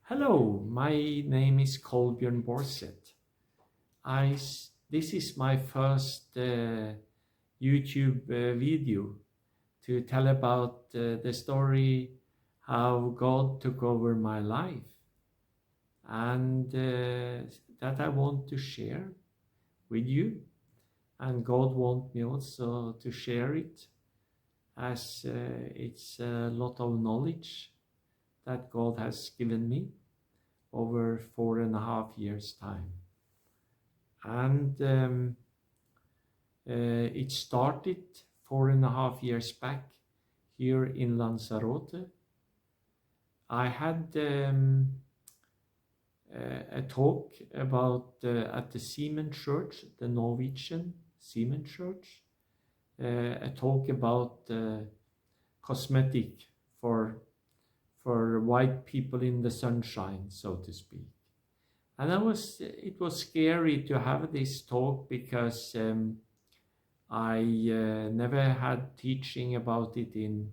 Hello, my name is Kolbjørn Borseth. This is my first YouTube video to tell about the story how God took over my life and that I want to share with you. And God wants me also to share it as it's a lot of knowledge that God has given me over 4.5 years' time. And it started 4.5 years back here in Lanzarote. I had a talk about at the Seaman Church, the Norwegian Seaman Church, a talk about cosmetic for white people in the sunshine, so to speak. And it was scary to have this talk because I never had teaching about it in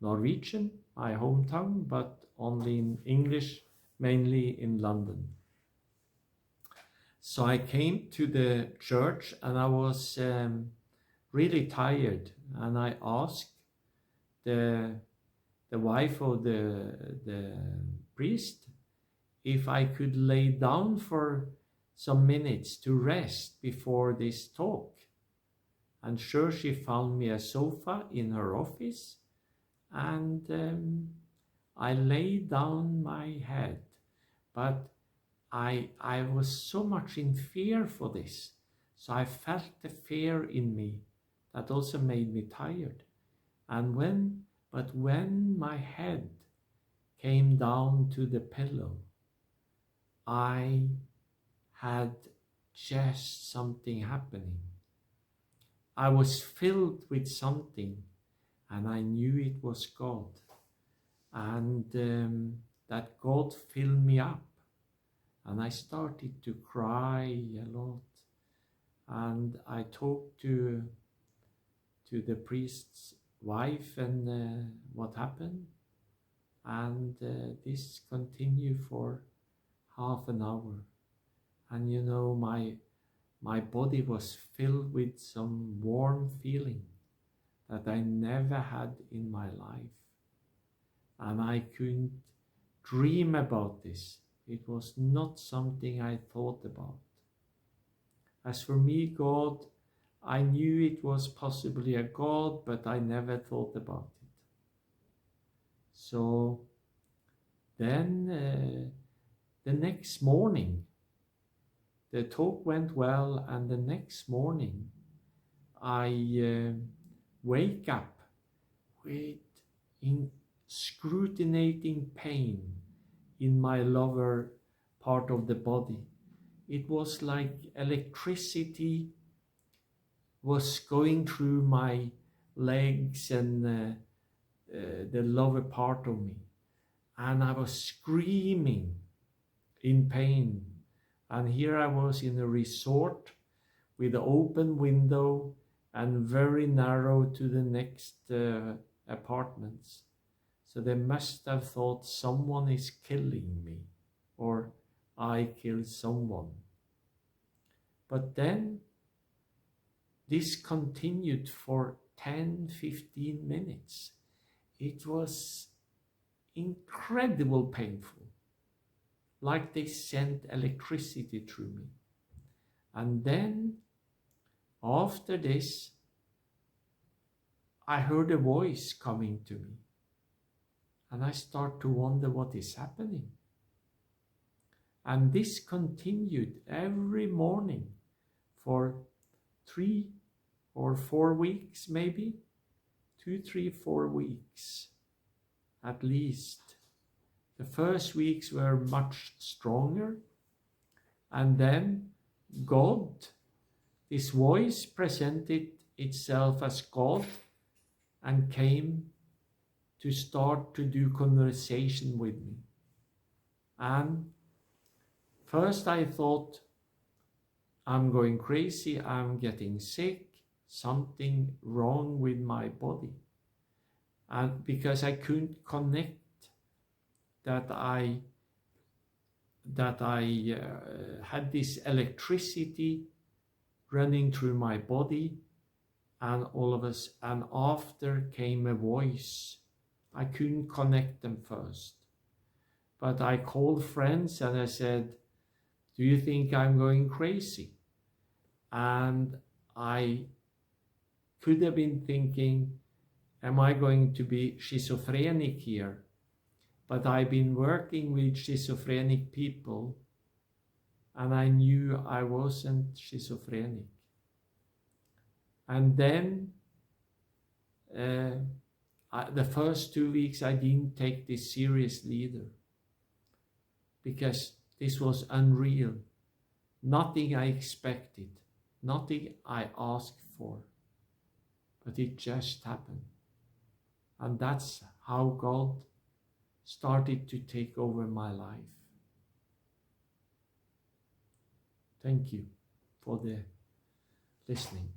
Norwegian, my hometown, but only in English, mainly in London. So I came to the church and I was really tired, and I asked the wife of the priest if I could lay down for some minutes to rest before this talk. And sure, she found me a sofa in her office, and I laid down my head, but I was so much in fear for this, so I felt the fear in me that also made me tired. But when my head came down to the pillow, I had just something happening. I was filled with something, and I knew it was God. And that God filled me up. And I started to cry a lot. And I talked to the priest's wife and what happened. And this continued for half an hour. And you know, my body was filled with some warm feeling that I never had in my life. And I couldn't dream about this. It was not something I thought about. As for me, God, I knew it was possibly a God, but I never thought about it. So then the next morning, the talk went well, and the next morning I wake up with scrutinizing pain in my lower part of the body. It was like electricity was going through my legs and the lower part of me. And I was screaming in pain. And here I was in a resort with an open window and very narrow to the next apartments. So they must have thought someone is killing me, or I killed someone. But then this continued for 10-15 minutes. It was incredibly painful, like they sent electricity through me. And then after this, I heard a voice coming to me. And I start to wonder what is happening. And this continued every morning for 3 or 4 weeks, maybe 2, 3, 4 weeks at least. The first weeks were much stronger. And then God, this voice presented itself as God and came to start to do conversation with me. And first I thought, I'm going crazy, I'm getting sick, something wrong with my body. And because I couldn't connect that I that I had this electricity running through my body, and all of us, and after came a voice. I couldn't connect them first, but I called friends and I said, do you think I'm going crazy? And I could have been thinking, am I going to be schizophrenic here? But I've been working with schizophrenic people and I knew I wasn't schizophrenic. And then the first 2 weeks I didn't take this seriously either, because this was unreal. Nothing I expected, nothing I asked for, but it just happened. And that's how God started to take over my life. Thank you for the listening.